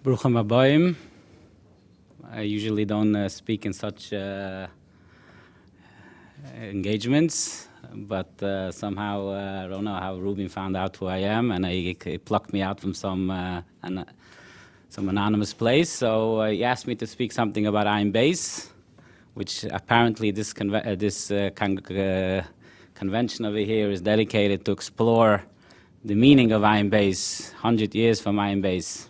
Bruchim Abayim. I usually don't speak in such engagements, but somehow I don't know how Rubin found out who I am, and he plucked me out from some anonymous place. So he asked me to speak something about Ayin Beis, which apparently this convention over here is dedicated to explore the meaning of Ayin Beis, 100 years from Ayin Beis.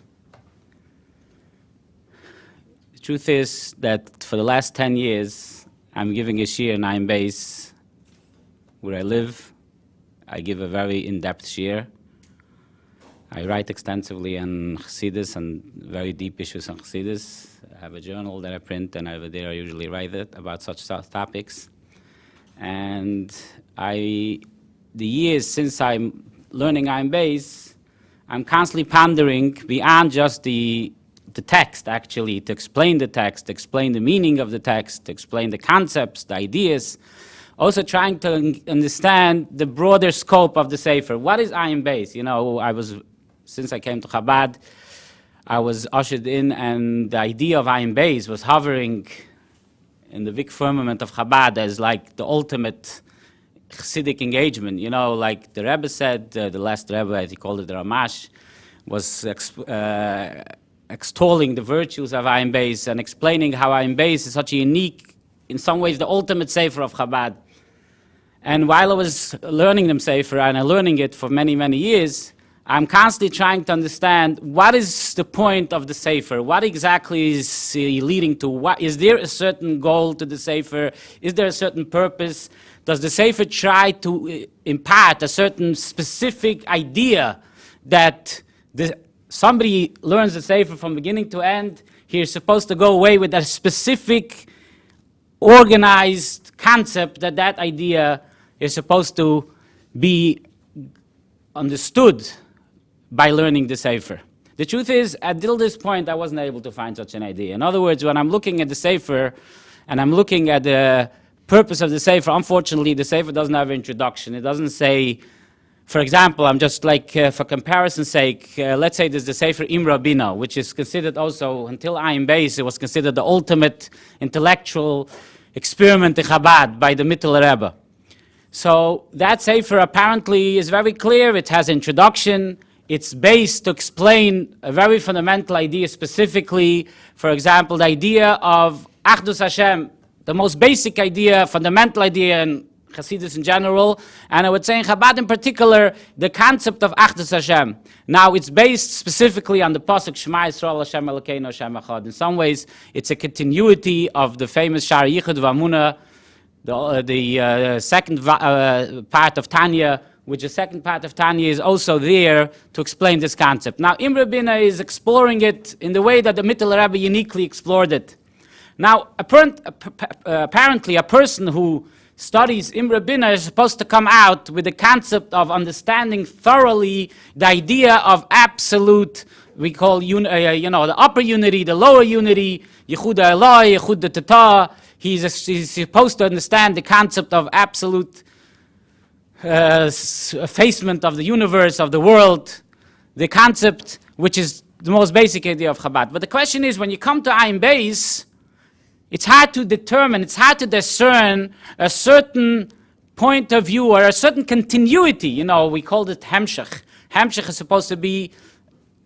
The truth is that for the last 10 years, I'm giving a shiur in Ayin Beis where I live. I give a very in-depth shiur. I write extensively on Chassidus and very deep issues on Chassidus. I have a journal that I print, and over there I usually write it about such topics. And the years since I'm learning Ayin Beis, I'm constantly pondering beyond just the text, actually, to explain the text, to explain the meaning of the text, to explain the concepts, the ideas, also trying to understand the broader scope of the Sefer. What is Ayin Beis? You know, since I came to Habad, I was ushered in, and the idea of Ayin Beis was hovering in the big firmament of Habad as like the ultimate hasidic engagement. You know, like the Rebbe said, the last Rebbe, as he called it, the Ramash, was extolling the virtues of Ayin Beis and explaining how Ayin Beis is such a unique, in some ways, the ultimate Sefer of Habad. And while I was learning them Sefer, and I'm learning it for many, many years, I'm constantly trying to understand what is the point of the Sefer, what exactly is leading to, is there a certain goal to the Sefer, is there a certain purpose, does the Sefer try to impart a certain specific idea that somebody learns the Sefer from beginning to end, he's supposed to go away with a specific organized concept that idea is supposed to be understood by learning the Sefer. The truth is, until this point, I wasn't able to find such an idea. In other words, when I'm looking at the Sefer, and I'm looking at the purpose of the Sefer, unfortunately, the Sefer doesn't have an introduction. It doesn't say, for example, I'm just like, for comparison's sake, let's say there's the Sefer Imra Bina, which is considered also, until Ayin Beis, it was considered the ultimate intellectual experiment in Habad by the Mittler Rebbe. So that Sefer apparently is very clear. It has introduction. It's based to explain a very fundamental idea specifically. For example, the idea of Achdus Hashem, the most basic idea, fundamental idea in Hasidus in general, and I would say in Chabad in particular, the concept of Achdus Hashem. Now, it's based specifically on the pasuk Shema Yisrael Hashem Elokeinu Hashem Echad. In some ways, it's a continuity of the famous Shar Yichud V'Amunah, the second part of Tanya, which the second part of Tanya is also there to explain this concept. Now, Imra Bina is exploring it in the way that the Mittler Rebbe uniquely explored it. Now, apparently, a person who studies Imra Bina is supposed to come out with the concept of understanding thoroughly the idea of absolute, we call, the upper unity, the lower unity, Yehuda Eloi, Yehuda Tata. He's supposed to understand the concept of absolute effacement of the universe, of the world, the concept which is the most basic idea of Chabad. But the question is, when you come to Ayin Beis, it's hard to determine, it's hard to discern a certain point of view or a certain continuity. You know, we called it Hemsech. Hemsech is supposed to be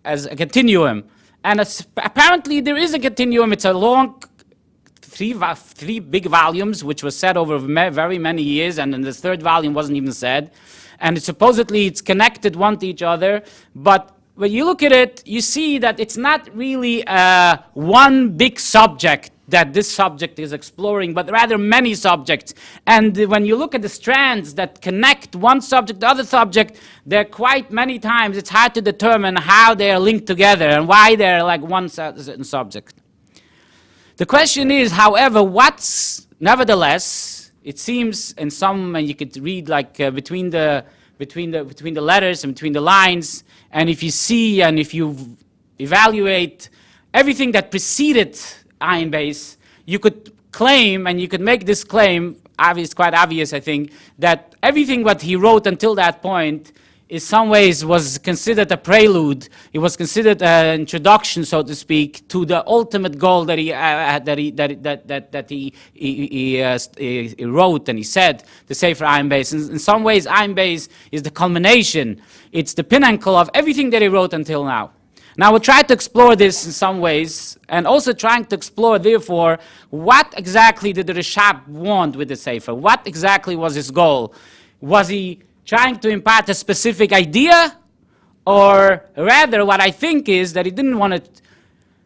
as a continuum. And apparently there is a continuum. It's a long, three big volumes, which was said over very many years, and then the third volume wasn't even said. And supposedly it's connected one to each other. But when you look at it, you see that it's not really one big subject that this subject is exploring, but rather many subjects. And when you look at the strands that connect one subject to other subject, there are quite many times it's hard to determine how they are linked together and why they're like one certain subject. The question is, however, nevertheless, it seems in some, and you could read like between the letters and between the lines, and if you see and if you evaluate everything that preceded Ayin Beis, you could claim, and you could make this claim, quite obvious I think, that everything what he wrote until that point in some ways was considered a prelude. It was considered an introduction, so to speak, to the ultimate goal that he wrote and he said, the Sefer Ayin Beis. In some ways, Ayin Beis is the culmination. It's the pinnacle of everything that he wrote until now. Now, we'll try to explore this in some ways, and also trying to explore, therefore, what exactly did the Rashab want with the Sefer? What exactly was his goal? Was he trying to impart a specific idea? Or rather, what I think is that he didn't want to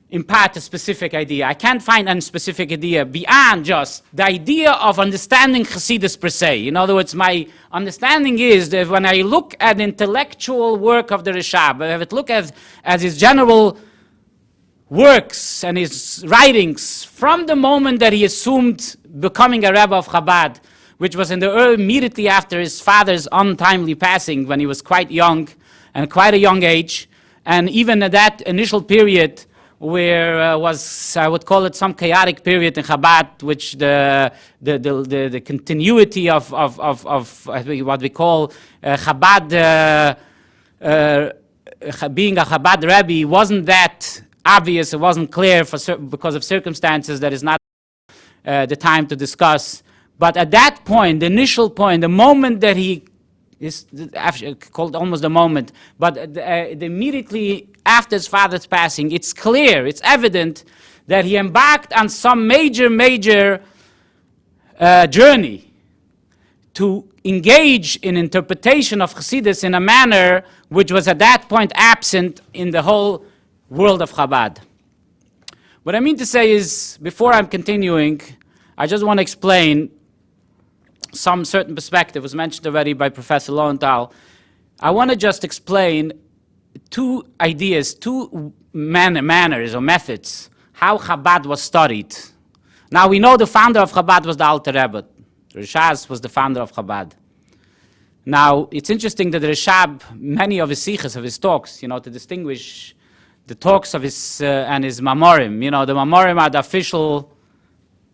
impart a specific idea. I can't find any specific idea beyond just the idea of understanding Hasidus per se. In other words, my understanding is that when I look at the intellectual work of the Rashab, I have it look at his general works and his writings from the moment that he assumed becoming a Rebbe of Habad, which was in the immediately after his father's untimely passing when he was quite young and quite a young age, and even at that initial period where was, I would call it some chaotic period in Habad, which the continuity of what we call Habad, being a Habad Rebbe wasn't that obvious, it wasn't clear because of circumstances that is not the time to discuss. But at that point, the initial point, the moment that he is called almost the moment, but immediately after his father's passing, it's clear, it's evident that he embarked on some major journey to engage in interpretation of Chassidus in a manner which was at that point absent in the whole world of Chabad. What I mean to say is, before I'm continuing, I just want to explain some certain perspective was mentioned already by Professor Lowenthal. I want to just explain two ideas, two manners or methods, how Chabad was studied. Now we know the founder of Chabad was the Alter Rebbe. Rashab was the founder of Chabad. Now it's interesting that Rashab, many of his sichos, of his talks, to distinguish the talks of his and his mamorim. The mamorim are the official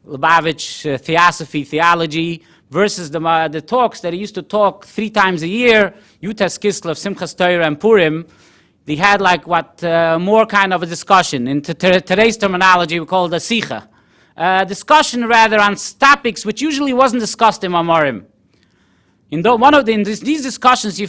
Lubavitcher theosophy, theology, versus the talks that he used to talk 3 times a year, Yutas Kislev, Simchas Torah, and Purim. They had more kind of a discussion. In today's terminology, we call it a sicha. Discussion rather on topics which usually wasn't discussed in Mamorim. In these discussions you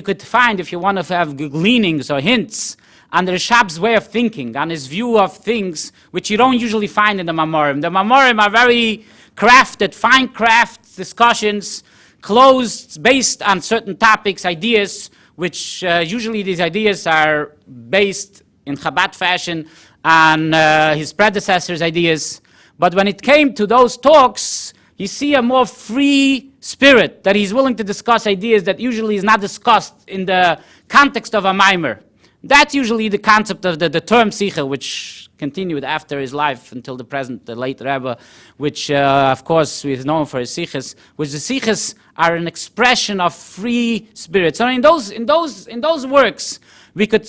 could find, if you want to have gleanings or hints, on the Rashab's way of thinking, on his view of things, which you don't usually find in the Mamorim. The Mamorim are very crafted, fine craft discussions, closed, based on certain topics, ideas, which usually these ideas are based in Chabad fashion on his predecessors' ideas. But when it came to those talks, you see a more free spirit, that he's willing to discuss ideas that usually is not discussed in the context of a mimer. That's usually the concept of the term Sicha, which continued after his life until the present, the late Rebbe, which of course is known for his Sichas, which the Sichas are an expression of free spirit. So in those works, we could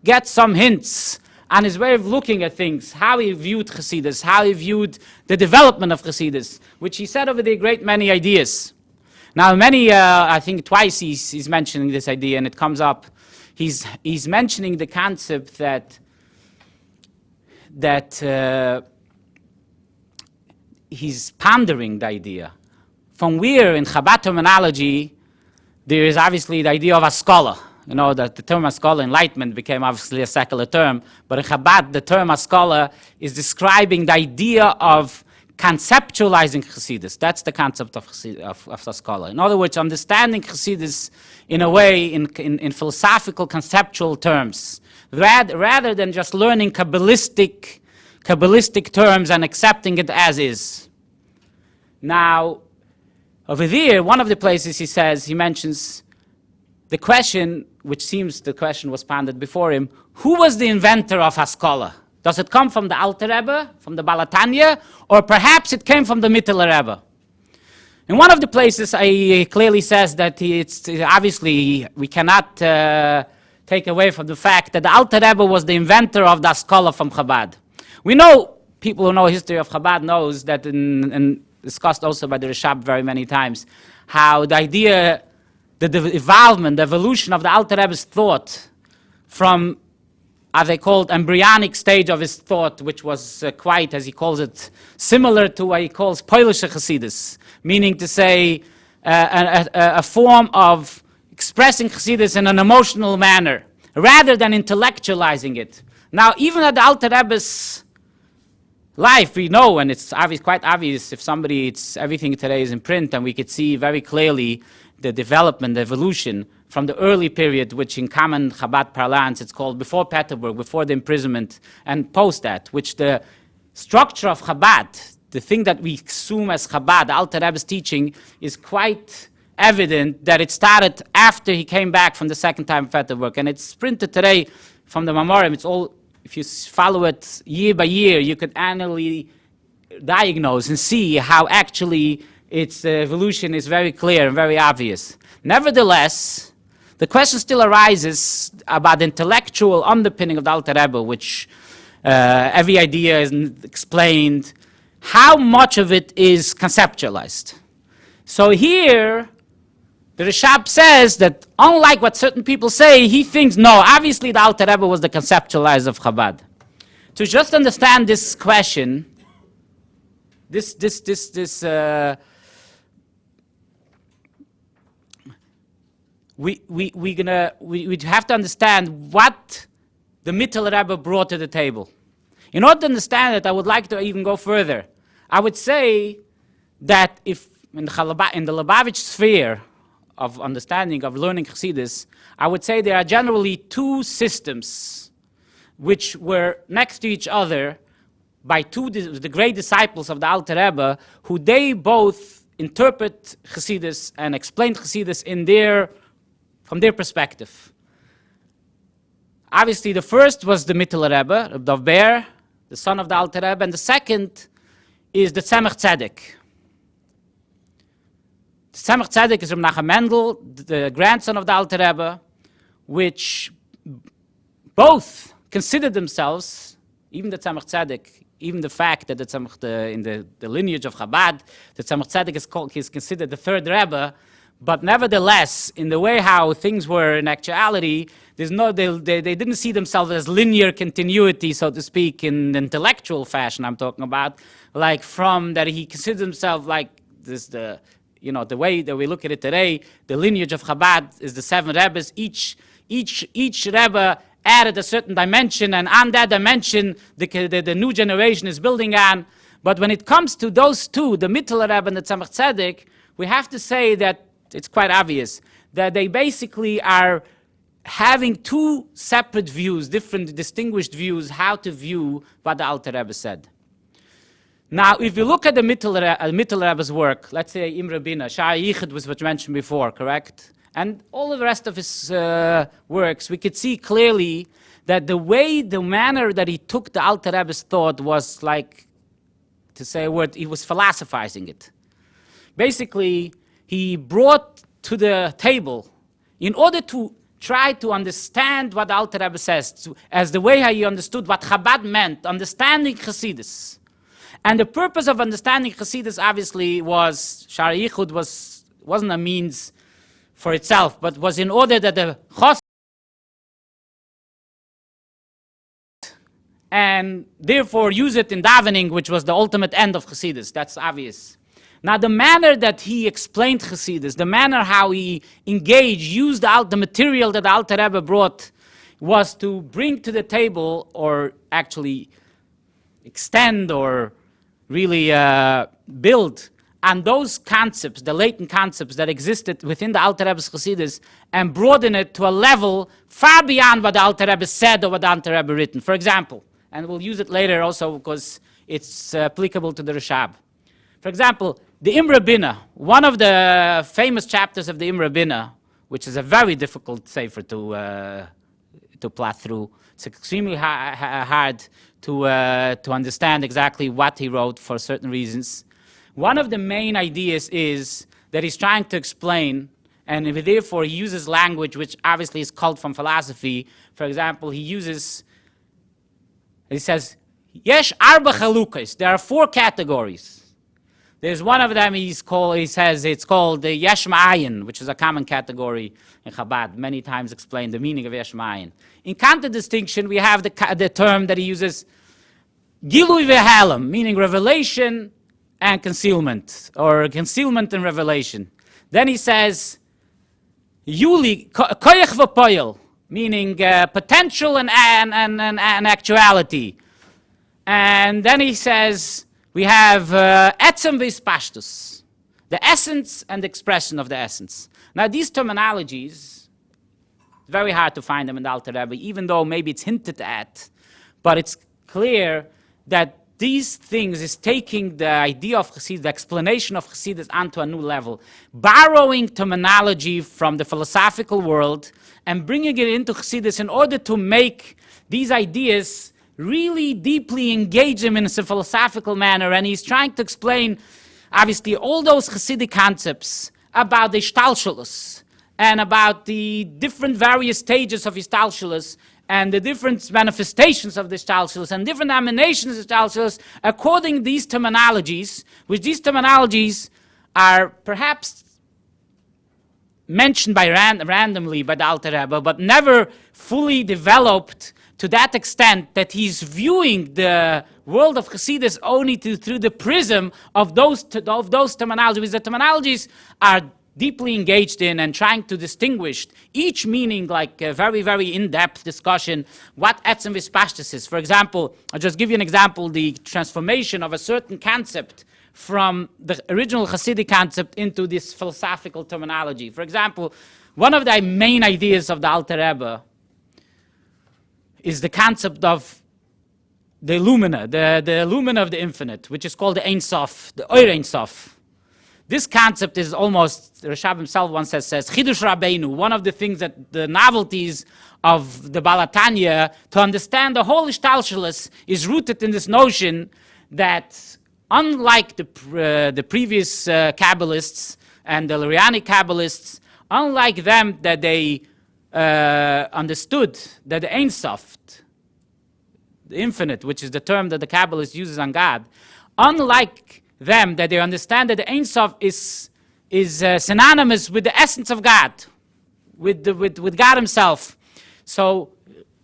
get some hints on his way of looking at things, how he viewed Chassidus, how he viewed the development of Chassidus, which he said over there great many ideas. Now I think twice he's mentioning this idea, and it comes up. He's mentioning the concept that he's pondering the idea. From where in Chabad terminology, there is obviously the idea of a scholar. That the term Askala, enlightenment, became obviously a secular term, but in Chabad, the term Askala is describing the idea of conceptualizing Chassidus. That's the concept of Askala. In other words, understanding Chassidus in a way, in philosophical, conceptual terms, rather than just learning Kabbalistic terms and accepting it as is. Now, over there, one of the places he mentions the question, which seems the question was pondered before him, who was the inventor of Haskalah? Does it come from the Alter Rebbe, from the Balatanya, or perhaps it came from the Mittler Rebbe? In one of the places, he clearly says that it's obviously we cannot take away from the fact that the Alter Rebbe was the inventor of the Haskalah from Chabad. We know, people who know history of Chabad knows that, and discussed also by the Rashab very many times, how the idea the evolvement, the evolution of the Alter Rebbe's thought from, as they called, embryonic stage of his thought, which was quite, as he calls it, similar to what he calls Polish Hasidus, meaning to say a form of expressing Hasidus in an emotional manner, rather than intellectualizing it. Now, even at the Alter Rebbe's life, we know, and it's obvious, quite obvious if somebody, everything today is in print, and we could see very clearly the development, the evolution from the early period, which in common Chabad parlance it's called before Peterburg, before the imprisonment, and post that, which the structure of Chabad, the thing that we assume as Chabad, the Alter Rebbe's teaching, is quite evident that it started after he came back from the second time of Peterburg. And it's printed today from the Memorim. It's all, if you follow it year by year, you could annually diagnose and see how actually its evolution is very clear and very obvious. Nevertheless, the question still arises about the intellectual underpinning of the Alter Rebbe, which every idea is explained. How much of it is conceptualized? So here, the Rashab says that unlike what certain people say, he thinks, no, obviously the Alter Rebbe was the conceptualizer of Chabad. To just understand this question, we have to understand what the Mittel Rebbe brought to the table. In order to understand it, I would like to even go further. I would say that if in the Lubavitch sphere of understanding, of learning Chassidus, I would say there are generally two systems which were next to each other by the great disciples of the Alter Rebbe, who they both interpret Chassidus and explain Chassidus from their perspective. Obviously, the first was the Mittel Rebbe, Reb Dov Ber, the son of the Alter Rebbe, and the second is the Tzemach Tzedek. The Tzemach Tzedek is Rabbi Menachem Mendel, the grandson of the Alter Rebbe, which both considered themselves, even the Tzemach Tzedek, even the fact that in the lineage of Habad, the Tzemach Tzedek is considered the third Rebbe, but nevertheless, in the way how things were in actuality, they didn't see themselves as linear continuity, so to speak, in intellectual fashion I'm talking about, like from that he considered himself like this, the way that we look at it today, the lineage of Chabad is the seven Rebbes, each Rebbe added a certain dimension, and on that dimension, the new generation is building on. But when it comes to those two, the Mittel Rebbe and the Tzemach Tzedek, we have to say that it's quite obvious that they basically are having two separate views, different distinguished views, how to view what the Alter Rebbe said. Now, if you look at the Mittel Rebbe's work, let's say Imre Bina, Sha'ar Yichud was what mentioned before, correct? And all the rest of his works, we could see clearly that the manner that he took the Alter Rebbe's thought was like, to say a word, he was philosophizing it. Basically, he brought to the table, in order to try to understand what the Alter Rebbe says, as the way how he understood what Chabad meant, understanding Chassidus. And the purpose of understanding Chassidus, obviously, was, Sha'ar Yichud wasn't a means for itself, but was in order that the Chos and therefore use it in davening, which was the ultimate end of Chassidus. That's obvious. Now, the manner that he explained Chassidus, the manner how he engaged, used the material that the Alter Rebbe brought, was to bring to the table, or actually extend or really build on those concepts, the latent concepts that existed within the Alter Rebbe's Chassidus, and broaden it to a level far beyond what the Alter Rebbe said or what the Alter Rebbe written. For example, and we'll use it later also because it's applicable to the Rashab. For example, the Imre Bina, one of the famous chapters of the Imre Bina, which is a very difficult sefer to plot through. It's extremely hard to understand exactly what he wrote for certain reasons. One of the main ideas is that he's trying to explain, and therefore he uses language which obviously is culled from philosophy. For example, he says, Yesh arba chalukos, there are four categories. There's one of them he says it's called the Yesh Ma'ayin, which is a common category in Habad, many times explained the meaning of Yesh Ma'ayin. In contradistinction, we have the term that he uses, Gilui Ve'Halem, meaning revelation and concealment, or concealment and revelation. Then he says, Yuli, Koyach V'Poyel, meaning potential and actuality. And then he says, we have Etzem V'Ispashtus, the essence and expression of the essence. Now these terminologies, very hard to find them in the Alter Rebbe, even though maybe it's hinted at, but it's clear that these things is taking the idea of Chassidus, the explanation of Chassidus onto a new level, borrowing terminology from the philosophical world and bringing it into Chassidus in order to make these ideas really deeply engage him in a philosophical manner. And he's trying to explain, obviously, all those Hasidic concepts about the Shtalshelus and about the different various stages of Shtalshelus and the different manifestations of the Shtalshelus and different emanations of Shtalshelus according to these terminologies, which these terminologies are perhaps mentioned by randomly by the Alter Rebbe, but never fully developed to that extent that he's viewing the world of Chassidus only through the prism of those terminologies. The terminologies are deeply engaged in and trying to distinguish each meaning, like a very, very in-depth discussion, what Etzem V'Ispashtus is. For example, I'll just give you an example, the transformation of a certain concept from the original Hasidic concept into this philosophical terminology. For example, one of the main ideas of the Alter Rebbe is the concept of the lumina, the lumina of the infinite, which is called the Ein Sof, the Oir Ein Sof. This concept is almost, Rashab himself once says, Chidush Rabbeinu, one of the things that the novelties of the Balatanya, to understand the whole Ishtalshelus, is rooted in this notion that unlike the previous Kabbalists and the Lurianic Kabbalists, unlike them that they understood that the Ein Sof, the infinite, which is the term that the Kabbalist uses on God, unlike them that they understand that the Ein Sof is synonymous with the essence of God, with God himself. So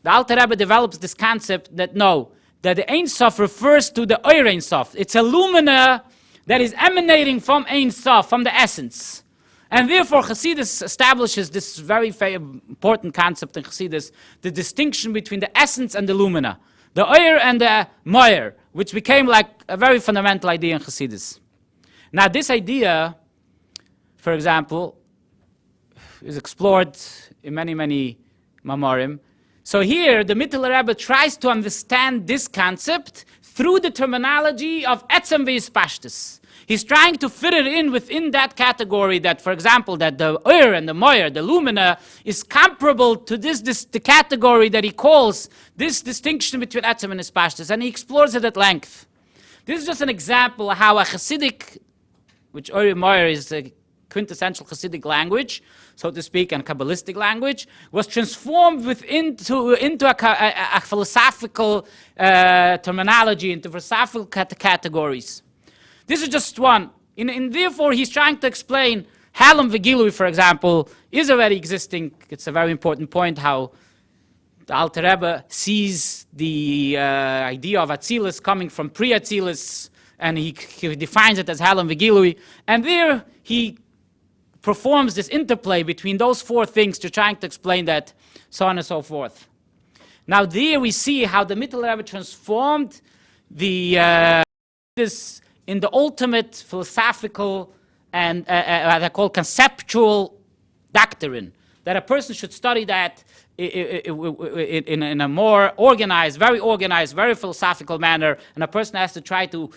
the Alter Rebbe develops this concept that that the Ein Sof refers to the Oir Ein Sof. It's a lumina that is emanating from Ein Sof, from the essence. And therefore, Chassidus establishes this very, very important concept in Chassidus, the distinction between the essence and the lumina, the Oir and the Moir, which became like a very fundamental idea in Chassidus. Now, this idea, for example, is explored in many, many Mamorim. So here, the Mittler Rebbe tries to understand this concept through the terminology of Etzem V'Ispashtus. He's trying to fit it in within that category that, for example, that the Oir and the Moir, the Lumina, is comparable to the category that he calls this distinction between Etzem and Ispashtus, and he explores it at length. This is just an example of how a Hasidic, which Oir and Moir is a quintessential Hasidic language, so to speak, and Kabbalistic language, was transformed into a philosophical terminology, into philosophical categories. This is just one. And therefore, he's trying to explain Halem V'Gilui, for example, is already existing. It's a very important point how the Alter Rebbe sees the idea of Atzilus coming from pre-Atzilus, and he defines it as Halem V'Gilui. And there, he performs this interplay between those four things to trying to explain that, so on and so forth. Now, there we see how the Mittler Rebbe transformed this in the ultimate philosophical and what I call conceptual doctrine, that a person should study that in a more organized, very philosophical manner, and a person has to try to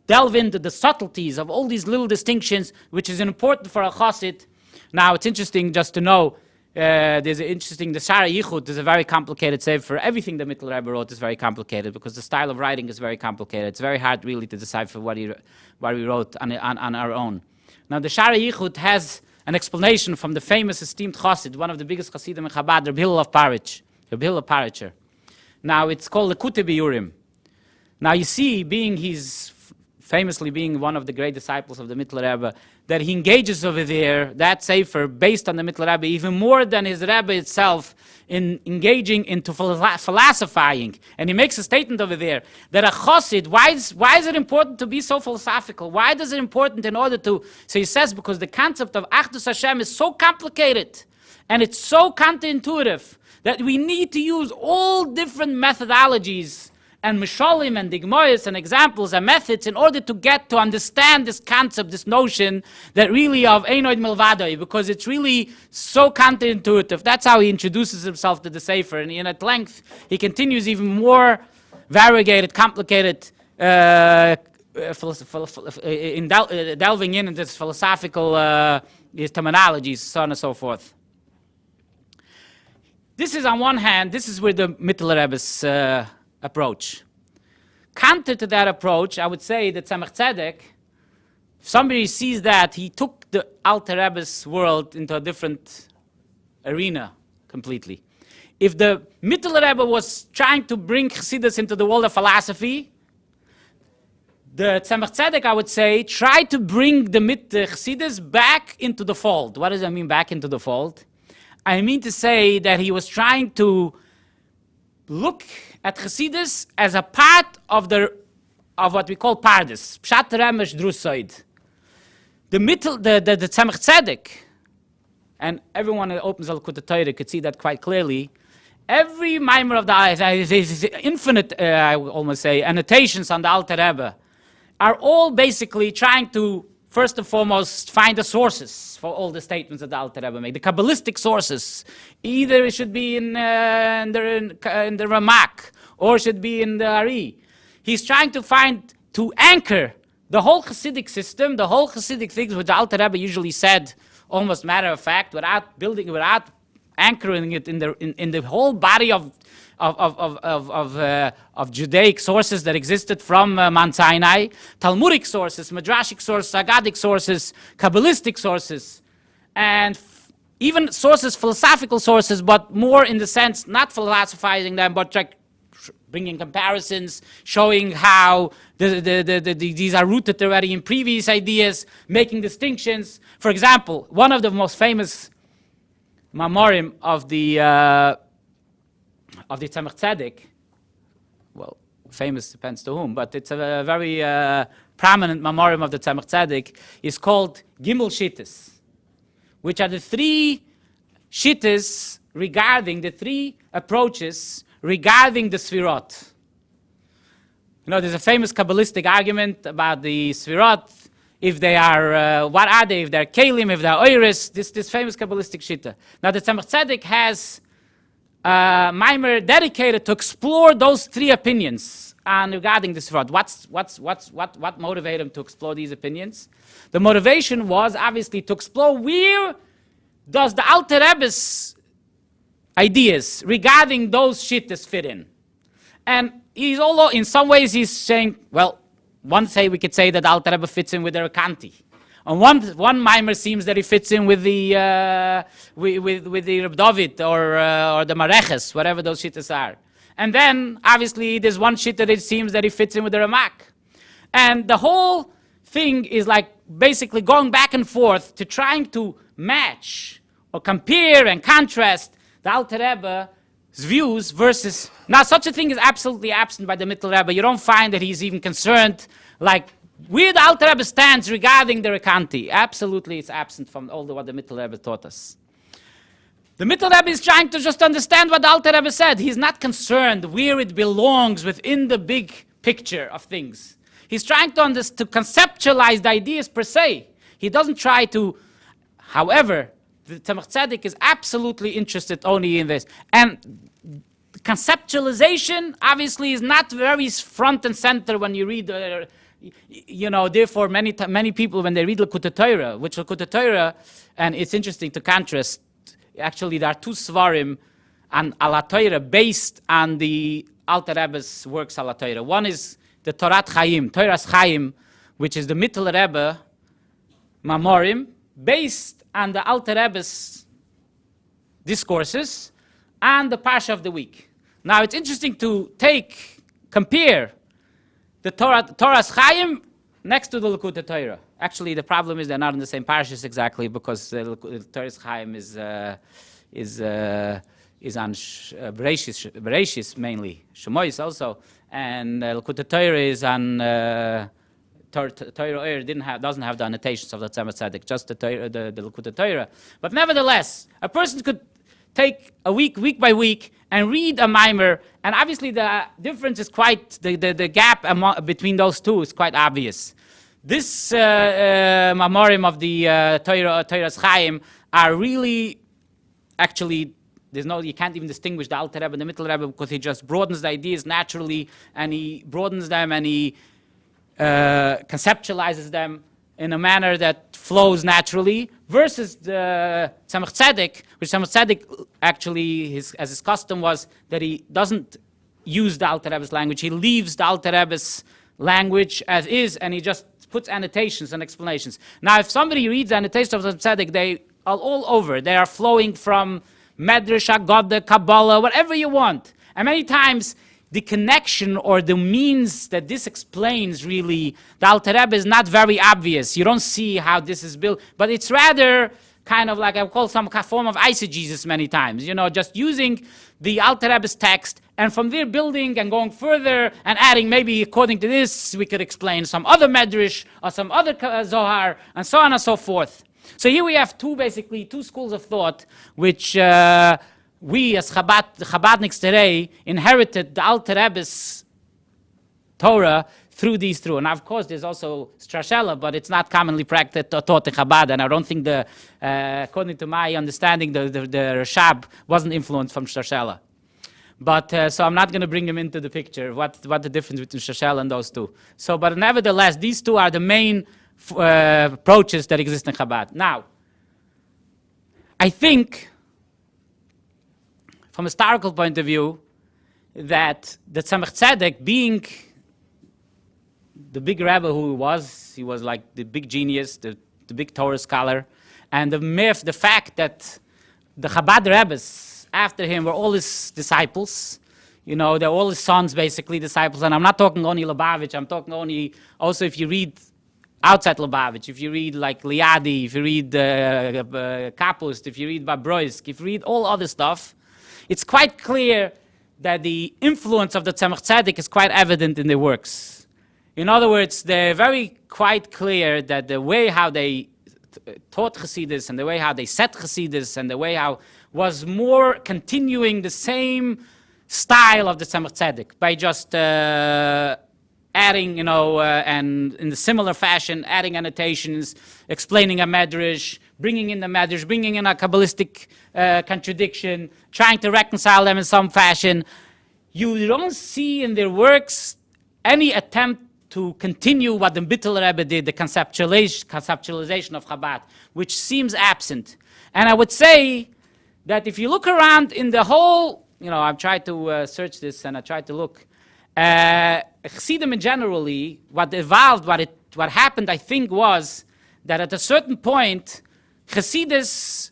delve into the subtleties of all these little distinctions, which is important for a chassid. Now, it's interesting just to know, the Shara Yichud is a very complicated sefer. Everything the Mittler Rebbe wrote is very complicated because the style of writing is very complicated. It's very hard really to decipher what he wrote on our own. Now, the Shara Yichud has an explanation from the famous esteemed chassid, one of the biggest chassidim in Chabad, Rabbi Hillel of Paritcher. Now, it's called the Kutei B'Urim. Now, you see, being his famously being one of the great disciples of the Mittler Rebbe, that he engages over there, that sefer, based on the Mittler Rebbe, even more than his Rebbe itself, in engaging into philosophizing. And he makes a statement over there, that a chassid, why is it important to be so philosophical? Why is it important in order to, so he says, because the concept of Achdus Hashem is so complicated, and it's so counterintuitive, that we need to use all different methodologies and mishalim and digmoyas and examples and methods in order to get to understand this concept, this notion that really of Einoid Milvadoi, because it's really so counterintuitive. That's how he introduces himself to the Sefer. And at length, he continues even more variegated, complicated, delving in this philosophical terminologies, so on and so forth. This is, on one hand, this is where the Mittler Rebbe's approach. Counter to that approach, I would say that Tzemach Tzedek, if somebody sees that, he took the Alter Rebbe's world into a different arena completely. If the Mittler Rebbe was trying to bring Chassidus into the world of philosophy, the Tzemach Tzedek, I would say, tried to bring the Chassidus back into the fold. What does that mean, back into the fold? I mean to say that he was trying to look at Chassidus as a part of what we call Pardes, Pshat Remesh Drusoid. The Tzemach Tzedek, and everyone who opens Al-Kut Torah could see that quite clearly. Every mimer of the infinite, I would almost say, annotations on the Alter Rebbe are all basically trying to, first and foremost, find the sources for all the statements that the Alter Rebbe made, the Kabbalistic sources. Either it should be in the Ramak, or it should be in the Ari. He's trying to anchor the whole Hasidic system, the whole Hasidic things, which the Alter Rebbe usually said, almost matter of fact, without anchoring it in the whole body of Judaic sources that existed from Mount Sinai, Talmudic sources, Midrashic sources, Agadic sources, Kabbalistic sources, and even sources, philosophical sources, but more in the sense, not philosophizing them, but like bringing comparisons, showing how these are rooted already in previous ideas, making distinctions. For example, one of the most famous Mamorim of the Tzemach Tzedek, well, famous depends to whom, but it's a very prominent Mamorim of the Tzemach Tzedek, is called Gimel Shittas, which are the three Shittas regarding, the three approaches regarding the Sfirot. You know, there's a famous Kabbalistic argument about the Sfirot, if they are, what are they, if they're Kalim, if they're Oiris, this famous Kabbalistic Shitta. Now the Tzemach Tzedek has Maimer dedicated to explore those three opinions regarding the Sfirot. What motivated him to explore these opinions? The motivation was obviously to explore where does the Alter Rebbe's ideas regarding those shittas fit in. And he's all, in some ways he's saying, well, we could say that Alter Rebbe fits in with the Rekanti. On one mimer seems that he fits in with the Reb David or the Mareches, whatever those shittas are. And then obviously there's one shit that it seems that he fits in with the Ramak. And the whole thing is like basically going back and forth to trying to match or compare and contrast the Alter Rebbe's views versus, now such a thing is absolutely absent by the Mittler Rebbe. You don't find that he's even concerned like where the Alter Rebbe stands regarding the Rekanti. Absolutely it's absent from all what the Mittler Rebbe taught us. The Mittler Rebbe is trying to just understand what the Alter Rebbe said. He's not concerned where it belongs within the big picture of things. He's trying to conceptualize the ideas per se. He doesn't try to, however, the Tzemach Tzedek is absolutely interested only in this. And conceptualization obviously is not very front and center when you read, therefore many people when they read L'Kutei Torah, which L'Kutei Torah, and it's interesting to contrast, actually there are two Svarim on Ala Torah based on the Alter Rebbe's works Ala Torah. One is the Torat Chaim, Torah's Chaim, which is the Mittler Rebbe Mamorim, based on the Alter Rebbe's discourses and the Parsha of the week. Now it's interesting to compare the Torah's Chaim next to the Likutei Torah. Actually, the problem is they're not in the same parashas exactly, because the Torah's Chaim is on Bereshis mainly, Shemois also, and Likutei Torah is on Torah doesn't have the annotations of the Tzemach Tzedek, just the Likutei Torah. But nevertheless, a person could take a week by week, and read a mimer, and obviously the difference is quite, the gap between those two is quite obvious. This mamorim of the Torah's Chaim are really, actually, you can't even distinguish the Alter Rebbe and the Middle Rebbe, because he just broadens the ideas naturally, and he broadens them, and he conceptualizes them in a manner that flows naturally, versus the Tzemach Tzedek, which Tzemach Tzedek actually, as his custom was, that he doesn't use the Alter Rebbe's language, he leaves the Alter Rebbe's language as is, and he just puts annotations and explanations. Now, if somebody reads the annotations of Tzemach Tzedek, they are all over. They are flowing from Medrash, Agada, Kabbalah, whatever you want. And many times, the connection or the means that this explains, really, the Alter Rebbe is not very obvious. You don't see how this is built, but it's rather kind of like, I call some form of eisegesis many times, just using the Alter Rebbe's text, and from there building and going further and adding, maybe according to this, we could explain some other Medrash or some other Zohar, and so on and so forth. So here we have two schools of thought, which we as Chabadniks today inherited the Alter Rebbe's Torah through these two. And of course there's also Strashela, but it's not commonly practiced or taught in Habad, and I don't think according to my understanding, the Rashab wasn't influenced from Strashela. But so I'm not going to bring him into the picture, what the difference between Strashela and those two. So, but nevertheless, these two are the main approaches that exist in Chabad. Now, I think, from a historical point of view, that the Tzemach Tzedek, being the big Rebbe who he was like the big genius, the big Torah scholar, and the fact that the Chabad Rebbes after him were all his disciples, they're all his sons, basically, disciples, and I'm not talking only Lubavitch, I'm talking only, also if you read outside Lubavitch, if you read like Liadi, if you read Kapust, if you read Babroisk, if you read all other stuff, it's quite clear that the influence of the Tzemach Tzedek is quite evident in their works. In other words, they're very quite clear that the way how they taught Chassidus and the way how they said Chassidus and the way how was more continuing the same style of the Tzemach Tzedek by just adding, and in the similar fashion, adding annotations, explaining a medrash, bringing in the medrash, bringing in a Kabbalistic contradiction, trying to reconcile them in some fashion. You don't see in their works any attempt to continue what the Bittel Rebbe did, the conceptualization of Chabad, which seems absent. And I would say that if you look around in the whole, I've tried to search this and I tried to look, Chassidim in generally, what evolved, what happened, I think, was that at a certain point, Chassidus,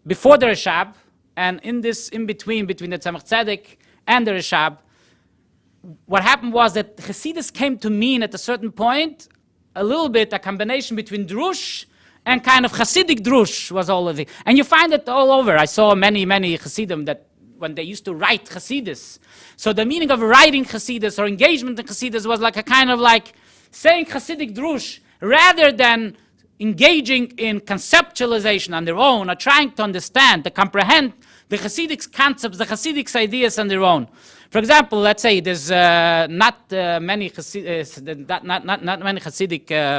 before the Rashab, and in between the Tzemach Tzedek and the Rashab, what happened was that Chassidus came to mean at a certain point a little bit a combination between drush and kind of Hasidic drush was all of it. And you find it all over. I saw many Chassidim that when they used to write Chassidus. So the meaning of writing Chassidus or engagement in Chassidus was like a kind of like saying Hasidic drush rather than engaging in conceptualization on their own or trying to understand, to comprehend the Hasidic concepts, the Hasidic ideas on their own. For example, let's say there's not many Hasidic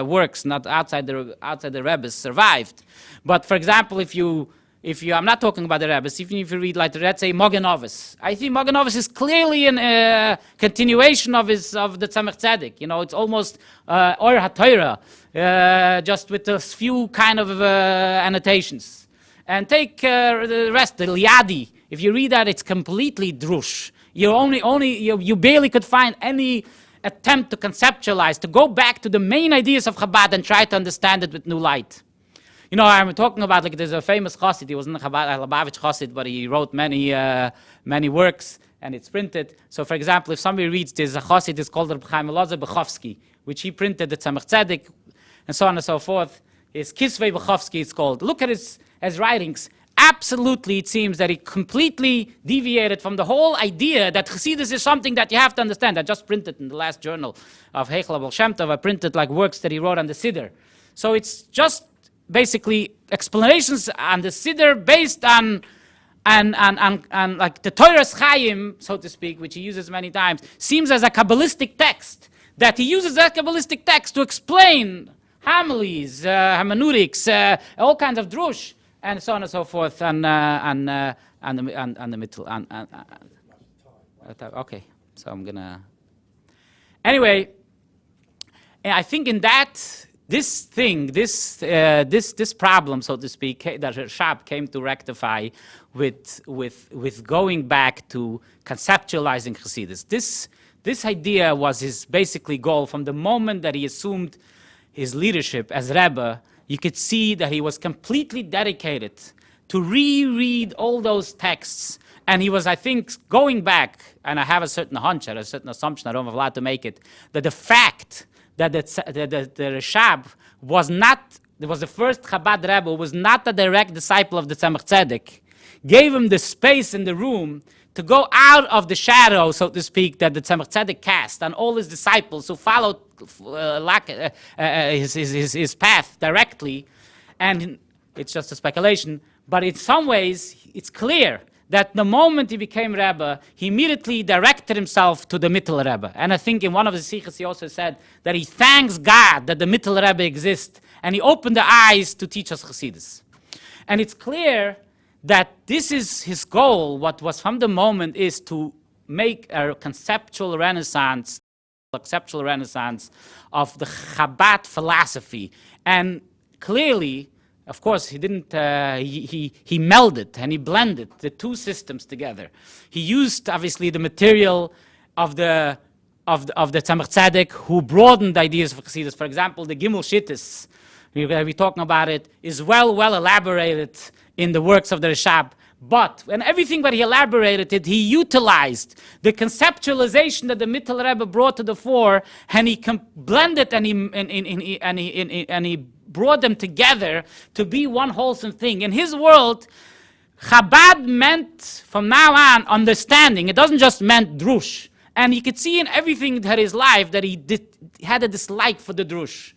works, not outside the Rebbe survived. But for example, if you, I'm not talking about the Rebbe's, even if you read, like, let's say, Mogen Avos. I think Mogen Avos is clearly a continuation of the Tzemach Tzedek. It's almost Or HaTorah, just with a few kind of annotations. And take the rest, the Liadi. If you read that, it's completely drush. You barely could find any attempt to conceptualize, to go back to the main ideas of Chabad and try to understand it with new light. I'm talking about, like, there's a famous chassid. He wasn't a Lubavitch chassid, but he wrote many works, and it's printed. So, for example, if somebody reads, there's a chassid, it's called Reb Chaim Elazar Bechovsky, which he printed, the Tzemach Tzedek, and so on and so forth. His Kisvei B'chovsky, it's called. Look at his writings. Absolutely, it seems that he completely deviated from the whole idea that Chassidus is something that you have to understand. I just printed in the last journal of Heichal Ha-Besht, I printed like works that he wrote on the Siddur. So it's just basically explanations on the Siddur based on like the Torah's Chaim, so to speak, which he uses many times, seems as a Kabbalistic text, that he uses that Kabbalistic text to explain homilies, hermeneutics, all kinds of drush, and so on and so forth, and the middle. Okay, so I'm gonna. Anyway, I think in that this problem, so to speak, that Rashab came to rectify with going back to conceptualizing Chassidus. This idea was his basically goal from the moment that he assumed his leadership as Rebbe. You could see that he was completely dedicated to reread all those texts. And he was, I think, going back, and I have a certain hunch, a certain assumption, I don't have a lot to make it, that the fact that the Rashab was the first Chabad Rebbe, was not a direct disciple of the Tzemach Tzedek, gave him the space in the room to go out of the shadow, so to speak, that the Tzemach Tzedek cast on all his disciples who followed his path directly. And it's just a speculation, but in some ways, it's clear that the moment he became Rebbe, he immediately directed himself to the Mittel Rebbe. And I think in one of the Sikhs he also said that he thanks God that the Mittel Rebbe exists, and he opened the eyes to teach us Chassidus. And it's clear that this is his goal. What was from the moment is to make a conceptual renaissance of the Chabad philosophy. And clearly, of course, he didn't. He melded and he blended the two systems together. He used obviously the material of the Tzemach Tzedek, who broadened ideas of Chassidus. For example, the Gimel Shittis, we're talking about it, is well elaborated in the works of the Rashab. But when everything that he elaborated it, he utilized the conceptualization that the Mittel Rebbe brought to the fore, and he blended and he brought them together to be one wholesome thing. In his world, Chabad meant, from now on, understanding. It doesn't just meant drush. And you could see in everything that his life that he had a dislike for the drush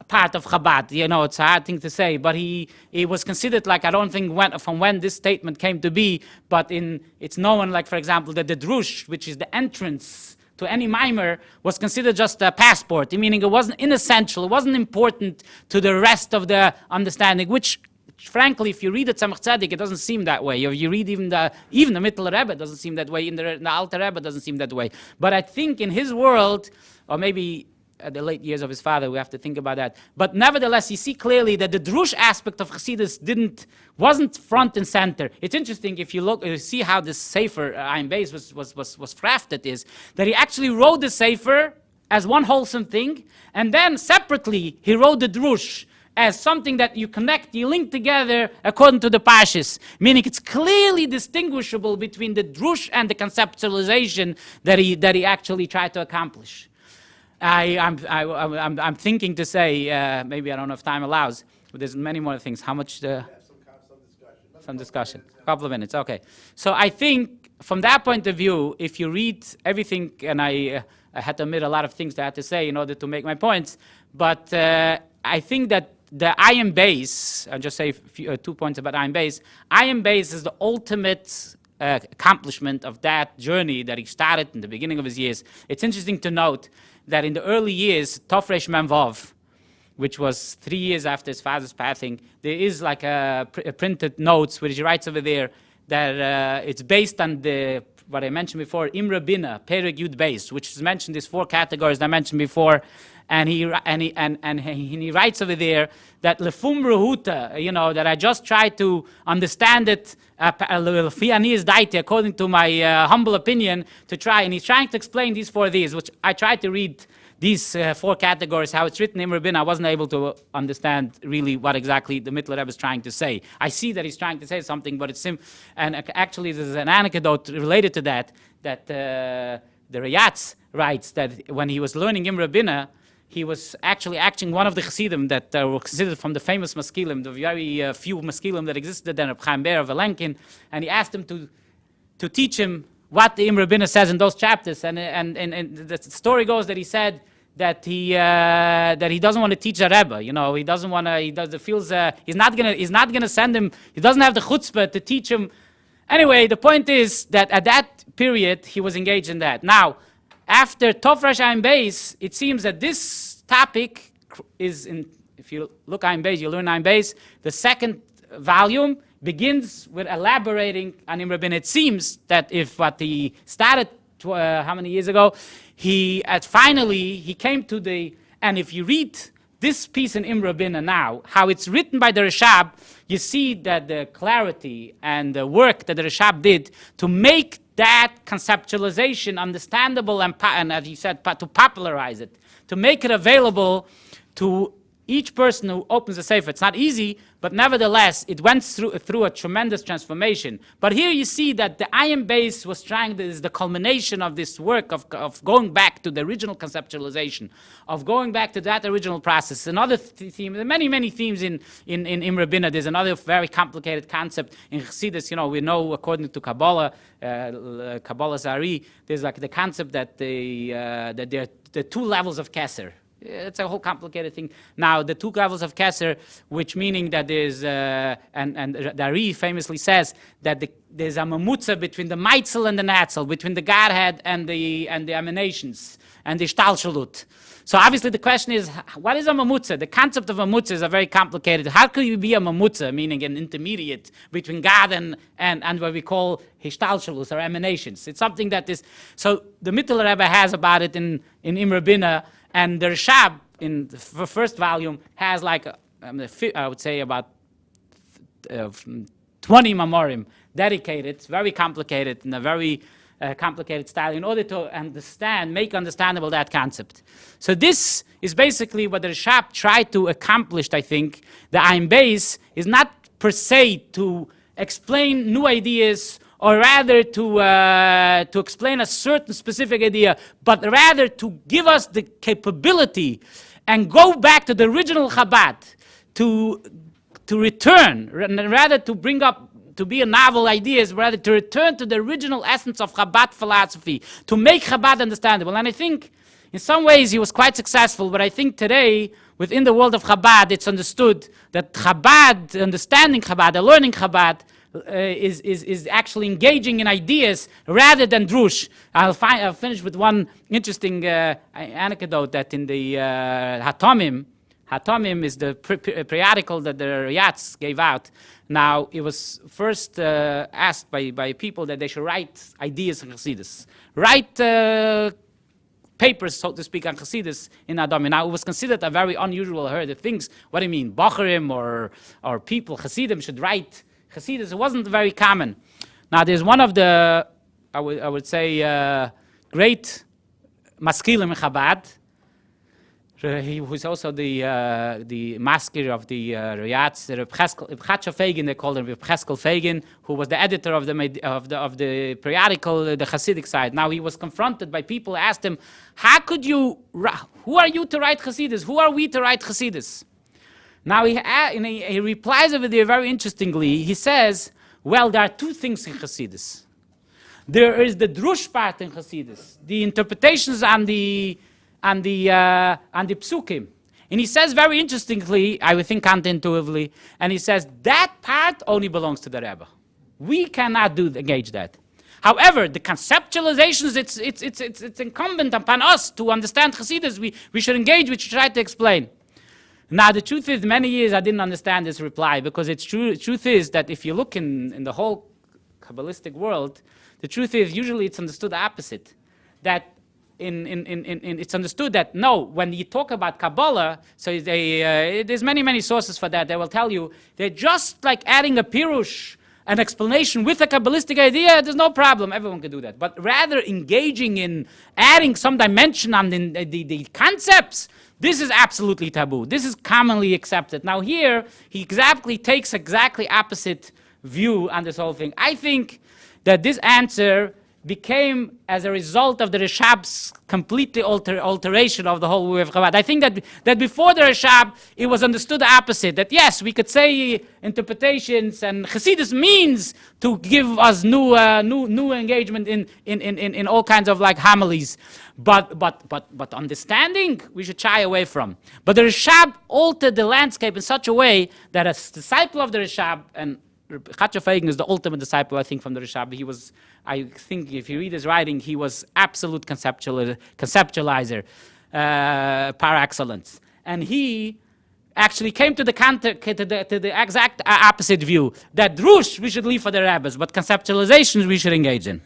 part of Chabad. You know, it's a hard thing to say, but he was considered like, I don't think from when this statement came to be, but it's known, like, for example, that the drush, which is the entrance to any mimer, was considered just a passport, meaning it wasn't inessential, it wasn't important to the rest of the understanding, which, frankly, if you read the Tzemach Tzedek, it doesn't seem that way. If you read even the Mittel Rebbe, it doesn't seem that way. In the Alter Rebbe, it doesn't seem that way. But I think in his world, or maybe at the late years of his father, we have to think about that. But nevertheless, you see clearly that the drush aspect of Chassidus wasn't front and center. It's interesting if you see how this Sefer Ayin Beis was crafted, is that he actually wrote the Sefer as one wholesome thing, and then separately he wrote the drush as something that you connect, you link together according to the Pashas, meaning it's clearly distinguishable between the drush and the conceptualization that he actually tried to accomplish. I'm thinking to say, maybe I don't know if time allows, but there's many more things. How much? Some discussion. A couple of minutes, okay. So I think from that point of view, if you read everything, and I had to admit a lot of things that I had to say in order to make my points, but I think that the Ayin Beis, I'll just say 2 points about Ayin Beis. Ayin Beis is the ultimate accomplishment of that journey that he started in the beginning of his years. It's interesting to note that in the early years, Tov Resh Mem Vav, which was 3 years after his father's passing, there is like a printed notes which he writes over there that it's based on what I mentioned before, Imra Bina, Perek Yud Beis, which is mentioned these 4 categories that I mentioned before, and he writes over there that Lefum Rehuta, that I just try to understand it according to my humble opinion, and he's trying to explain these 4 these, which I tried to read these 4 categories, how it's written in Rabbin. I wasn't able to understand really what exactly the Mittel Rebbe is trying to say. I see that he's trying to say something, but it's and actually there's an anecdote related to that the Rayatz writes that when he was learning Imra Bina, he was actually acting one of the Hasidim that were considered from the famous Maskilim, the very few Maskilim that existed then, Reb Chaim Ber of Elenkin, and he asked him to teach him what the Imre Binah says in those chapters. And the story goes that he said that he doesn't want to teach a Rebbe. He doesn't want to. He's not gonna send him. He doesn't have the chutzpah to teach him. Anyway, the point is that at that period he was engaged in that. Now, after Tov Resh Ayin Beis, it seems that this topic is in. If you look Ayin Beis, you learn Ayin Beis. The second volume begins with elaborating on Imre Binah. It seems that if what he started how many years ago, finally he came to and if you read this piece in Imre Binah now, how it's written by the Rashab, you see that the clarity and the work that the Rashab did to make that conceptualization understandable and as he said, to popularize it, to make it available to each person who opens the Sefer. It's not easy, but nevertheless, it went through a tremendous transformation. But here you see that the Ayin Beis was is the culmination of this work of going back to the original conceptualization, of going back to that original process. Another theme, there are many themes in Imre Binah. There's another very complicated concept in Chassidus. We know according to Kabbalah, Kabbalah Zari, there's like the concept that that there are two levels of Keser. It's a whole complicated thing. Now, the two levels of Keser, which meaning that there's, and Dari famously says that there's a mamutza between the Meitzel and the Natzel, between the Godhead and the emanations, and the Shtalshalut. So obviously the question is, what is a mamutza? The concept of a mamutza is a very complicated. How could you be a mamutza, meaning an intermediate between God and what we call Hishtalshalut, or emanations? It's something that is, so the Mittel Rebbe has about it in Imre Binah. And the Rashab, in the first volume, has like, I would say about 20 mamorim dedicated. It's very complicated, in a very complicated style, in order to make understandable that concept. So this is basically what the Rashab tried to accomplish, I think. The Ayin Beis is not per se to explain new ideas, or rather to explain a certain specific idea, but rather to give us the capability and go back to the original Habad, to return, rather to bring up, to be a novel ideas, rather to return to the original essence of Habad philosophy, to make Habad understandable. And I think in some ways he was quite successful, but I think today, within the world of Habad, it's understood that Habad, understanding Habad, learning Habad, is actually engaging in ideas rather than drush. I'll finish with one interesting anecdote that in the Hatomim is the periodical that the Rayatz gave out. Now, it was first asked by people that they should write ideas in Chassidus. Write papers, so to speak, on Chassidus in Hatomim. Now, it was considered a very unusual herd of things. What do you mean? Bacharim or people, Chassidim, should write Chassidus. It wasn't very common. Now, there's one of the, I would say, great maskilim in Habad, who's also the maskir of the Rayatz, Reb Chatzah Fagin, they called him Reb Cheskel Fagin, who was the editor of the periodical, the Hasidic side. Now, he was confronted by people who asked him, who are you to write Chassidus? Who are we to write Chassidus? Now, he replies over there very interestingly. He says, well, there are two things in Chassidus. There is the drush part in Chassidus, the interpretations on the psukim. And he says very interestingly, I would think counterintuitively, and he says that part only belongs to the Rebbe. We cannot engage that. However, the conceptualizations, it's incumbent upon us to understand Chassidus. We should engage, we should try to explain. Now, the truth is, many years I didn't understand this reply, because it's true. The truth is that if you look in the whole Kabbalistic world, the truth is usually it's understood the opposite. That it's understood that no, when you talk about Kabbalah, so there's many sources for that. They will tell you they're just like adding a pirush, an explanation with a Kabbalistic idea. There's no problem. Everyone can do that. But rather engaging in adding some dimension on the concepts, this is absolutely taboo. This is commonly accepted. Now here, he takes exactly opposite view on this whole thing. I think that this answer became as a result of the Rashab's completely alteration of the whole way of Chabad. I think that before the Rashab, it was understood the opposite, that yes, we could say interpretations, and Hasidus means to give us new engagement in all kinds of like homilies. But understanding, we should shy away from. But the Rashab altered the landscape in such a way that a disciple of the Rashab, and Heichal Ha-Besht is the ultimate disciple, I think, from the Rashab. He was, I think, if you read his writing, he was absolute conceptualizer, par excellence. And he actually came to the exact opposite view, that drush we should leave for the rabbis, but conceptualizations we should engage in.